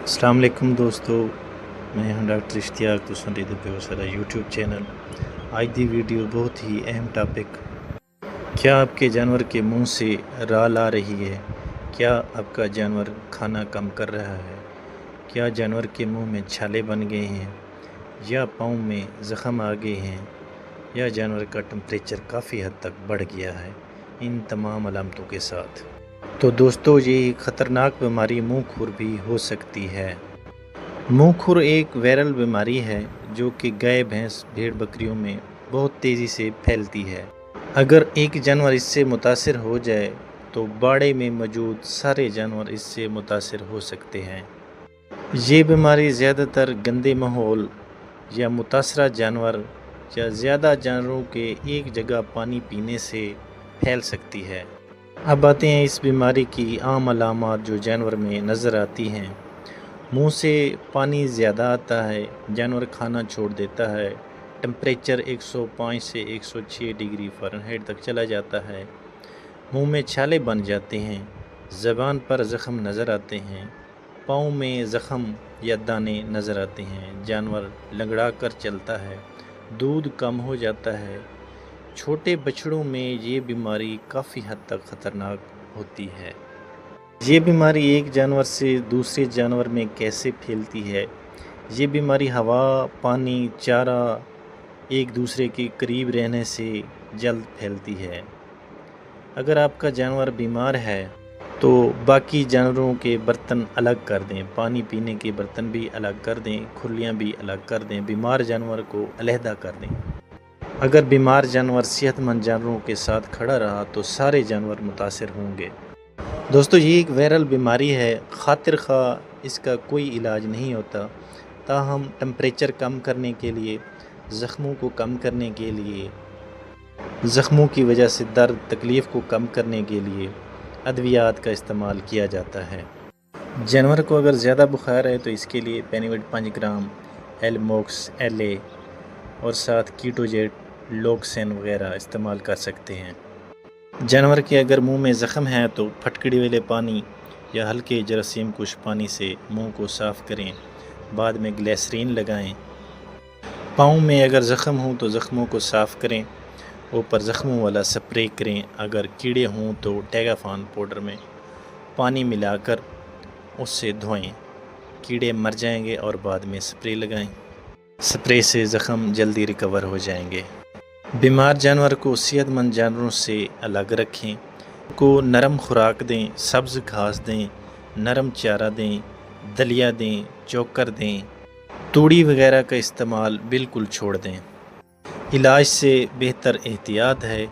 السلام علیکم دوستو، میں ہوں ڈاکٹر اشتیاق تو سن رہے پہ سارا یوٹیوب چینل۔ آج دی ویڈیو بہت ہی اہم ٹاپک، کیا آپ کے جانور کے منہ سے رال آ رہی ہے؟ کیا آپ کا جانور کھانا کم کر رہا ہے؟ کیا جانور کے منہ میں چھالے بن گئے ہیں یا پاؤں میں زخم آ گئے ہیں یا جانور کا ٹمپریچر کافی حد تک بڑھ گیا ہے؟ ان تمام علامتوں کے ساتھ تو دوستو یہ خطرناک بیماری منہ کھر بھی ہو سکتی ہے۔ منہ کھر ایک وائرل بیماری ہے جو کہ گائے، بھینس، بھیڑ بکریوں میں بہت تیزی سے پھیلتی ہے۔ اگر ایک جانور اس سے متاثر ہو جائے تو باڑے میں موجود سارے جانور اس سے متاثر ہو سکتے ہیں۔ یہ بیماری زیادہ تر گندے ماحول یا متاثرہ جانور یا زیادہ جانوروں کے ایک جگہ پانی پینے سے پھیل سکتی ہے۔ اب آتے ہیں اس بیماری کی عام علامات جو جانور میں نظر آتی ہیں۔ منہ سے پانی زیادہ آتا ہے، جانور کھانا چھوڑ دیتا ہے، ٹمپریچر 105 سے 106 ڈگری فارنہائٹ تک چلا جاتا ہے، منہ میں چھالے بن جاتے ہیں، زبان پر زخم نظر آتے ہیں، پاؤں میں زخم یا دانے نظر آتے ہیں، جانور لنگڑا کر چلتا ہے، دودھ کم ہو جاتا ہے۔ چھوٹے بچڑوں میں یہ بیماری کافی حد تک خطرناک ہوتی ہے۔ یہ بیماری ایک جانور سے دوسرے جانور میں کیسے پھیلتی ہے؟ یہ بیماری ہوا، پانی، چارہ ایک دوسرے کے قریب رہنے سے جلد پھیلتی ہے۔ اگر آپ کا جانور بیمار ہے تو باقی جانوروں کے برتن الگ کر دیں، پانی پینے کے برتن بھی الگ کر دیں، کھرلیاں بھی الگ کر دیں، بیمار جانور کو علیحدہ کر دیں۔ اگر بیمار جانور صحت مند جانوروں کے ساتھ کھڑا رہا تو سارے جانور متاثر ہوں گے۔ دوستو یہ ایک وائرل بیماری ہے، خاطر خواہ اس کا کوئی علاج نہیں ہوتا، تاہم ٹمپریچر کم کرنے کے لیے، زخموں کو کم کرنے کے لیے، زخموں کی وجہ سے درد تکلیف کو کم کرنے کے لیے ادویات کا استعمال کیا جاتا ہے۔ جانور کو اگر زیادہ بخار ہے تو اس کے لیے پینیوڈ 5 گرام، ایلموکس LA اور ساتھ کیٹوجیٹ، لوکسین وغیرہ استعمال کر سکتے ہیں۔ جانور کے اگر منہ میں زخم ہے تو پھٹکڑی والے پانی یا ہلکے جراثیم کش پانی سے منہ کو صاف کریں، بعد میں گلیسرین لگائیں۔ پاؤں میں اگر زخم ہوں تو زخموں کو صاف کریں، اوپر زخموں والا سپرے کریں۔ اگر کیڑے ہوں تو ٹیگافان پاؤڈر میں پانی ملا کر اس سے دھوئیں، کیڑے مر جائیں گے اور بعد میں سپرے لگائیں۔ سپرے سے زخم جلدی ریکور ہو جائیں گے۔ بیمار جانور کو صحت مند جانوروں سے الگ رکھیں، کو نرم خوراک دیں، سبز گھاس دیں، نرم چارہ دیں، دلیا دیں، چوکر دیں، توڑی وغیرہ کا استعمال بالکل چھوڑ دیں۔ علاج سے بہتر احتیاط ہے،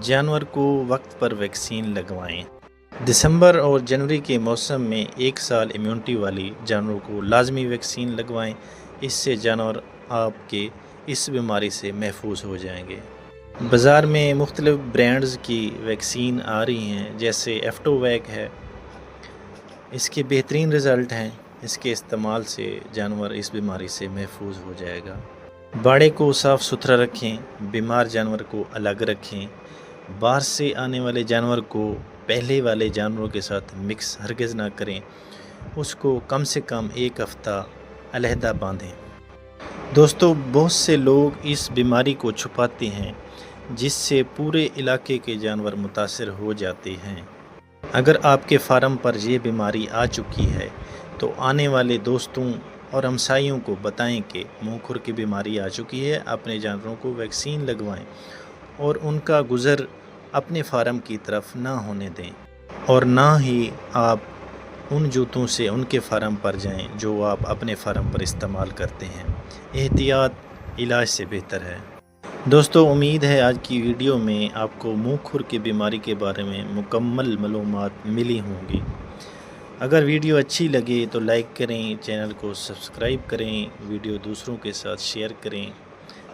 جانور کو وقت پر ویکسین لگوائیں۔ دسمبر اور جنوری کے موسم میں 1 سال امیونٹی والی جانوروں کو لازمی ویکسین لگوائیں، اس سے جانور آپ کے اس بیماری سے محفوظ ہو جائیں گے۔ بازار میں مختلف برانڈز کی ویکسین آ رہی ہیں، جیسے ایفٹوویک ہے، اس کے بہترین رزلٹ ہیں، اس کے استعمال سے جانور اس بیماری سے محفوظ ہو جائے گا۔ باڑے کو صاف ستھرا رکھیں، بیمار جانور کو الگ رکھیں، باہر سے آنے والے جانور کو پہلے والے جانوروں کے ساتھ مکس ہرگز نہ کریں، اس کو کم سے کم 1 ہفتہ علیحدہ باندھیں۔ دوستو بہت سے لوگ اس بیماری کو چھپاتے ہیں، جس سے پورے علاقے کے جانور متاثر ہو جاتے ہیں۔ اگر آپ کے فارم پر یہ بیماری آ چکی ہے تو آنے والے دوستوں اور ہمسائیوں کو بتائیں کہ منہ کھر کی بیماری آ چکی ہے، اپنے جانوروں کو ویکسین لگوائیں اور ان کا گزر اپنے فارم کی طرف نہ ہونے دیں، اور نہ ہی آپ ان جوتوں سے ان کے فارم پر جائیں جو آپ اپنے فارم پر استعمال کرتے ہیں۔ احتیاط علاج سے بہتر ہے۔ دوستو امید ہے آج کی ویڈیو میں آپ کو منہ کھر کی بیماری کے بارے میں مکمل معلومات ملی ہوں گی۔ اگر ویڈیو اچھی لگے تو لائک کریں، چینل کو سبسکرائب کریں، ویڈیو دوسروں کے ساتھ شیئر کریں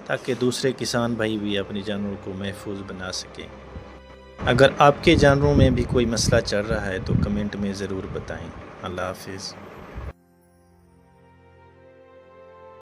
تاکہ دوسرے کسان بھائی بھی اپنے جانوروں کو محفوظ بنا سکیں۔ اگر آپ کے جانوروں میں بھی کوئی مسئلہ چل رہا ہے تو کمنٹ میں ضرور بتائیں۔ اللہ حافظ۔